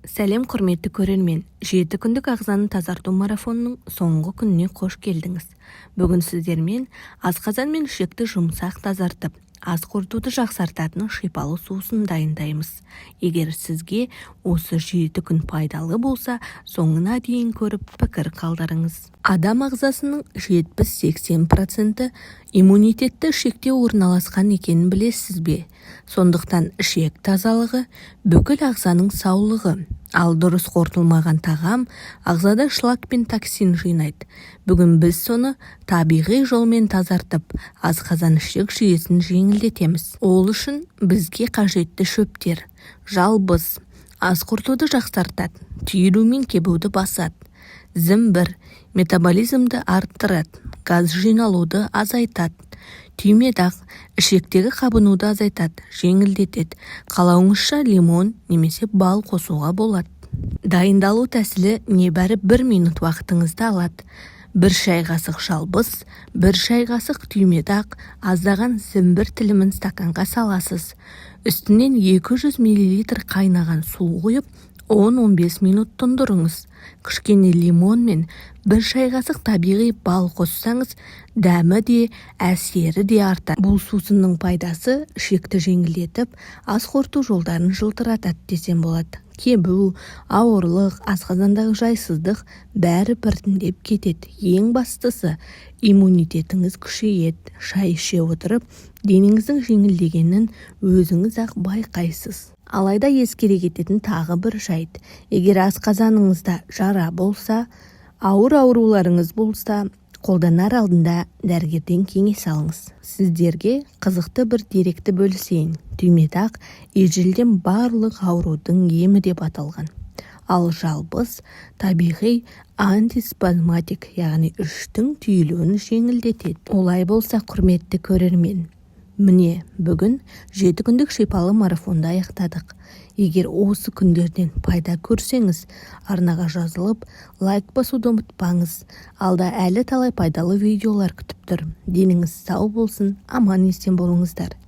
Сәлем құрметті көрермен, 7 күндік ағзаны тазарту марафонының соңғы күніне қош келдіңіз. Бүгін сіздермен асқазан мен ішекті жұмсақ тазартып, ас қорытуды жақсартатын шипалы сусын дайындаймыз. Егер сізге осы 7 күн пайдалы болса, соңына дейін көріп пікір қалдырыңыз. Адам ағзасының 70-80% иммунитетті ішекте орналасқан екенін білесіз бе? Сондықтан ішек тазалығы бүкіл ағзаның саулығы. Ал дұрыс қорытылмаған тағам ағзада шлак пен токсин жинайды. Бүгін біз соны табиғи жолмен тазартып, асқазан ішек жүйесін жеңілдетеміз. Ол үшін бізге қажетті шөптер: жалбыз ас қорытуды жақсартады, түйілу мен кебуді басады. Зімбір метаболизмді арттырады, газ жиналуды азайтады. Түймедақ ішектегі қабынуды азайтады, жеңілдетеді. Қалауыңызша лимон немесе бал қосуға болады. Дайындалу тәсілі небәрі 1 минут вақытыңызды алады. 1 шай қасық жалбыз, 1 шай қасық түймедақ, аздаған зімбір тілімін стаканға саласыз. Үстінен 200 мл қайнаған су құйып, 10-15 минут тұндырыңыз. Кішкене лимон мен 1 шай қасық табиғи бал қоссаңыз, дәмі де, әсері де артады. Бұл сусынның пайдасы ішекті жеңілдетіп, ас қорыту жолдарын жылтыратады десем болады. Кебу, ауырлық, асқазандағы жайсыздық бәрі біртіндеп кетеді. Ең бастысы, иммунитетіңіз күшейеді. Шай іше отырып, денеңіздің жеңілдегенін өзіңіз-ақ байқайсыз. Алайда ескере кететін тағы бір жайт: егер асқазаныңызда жара болса, ауыр ауруларыңыз болса, қолданар алдында дәрігерден кеңес алыңыз. Сіздерге қызықты бір деректі бөлісейін. Түймедақ ежелден барлық аурудың емі деп аталған. Ал жалбыз табиғи антиспазматик, яғни іштің түйілуін жеңілдетеді. Олай болса, құрметті көрермен, міне бүгін 7 күндік шипалы марафонды аяқтадық. Егер осы күндерден пайда көрсеңіз, арнаға жазылып, лайк басуды ұмытпаңыз. Алда әлі талай пайдалы видеолар күтіп тұр. Деніңіз сау болсын, аман есен болыңыздар.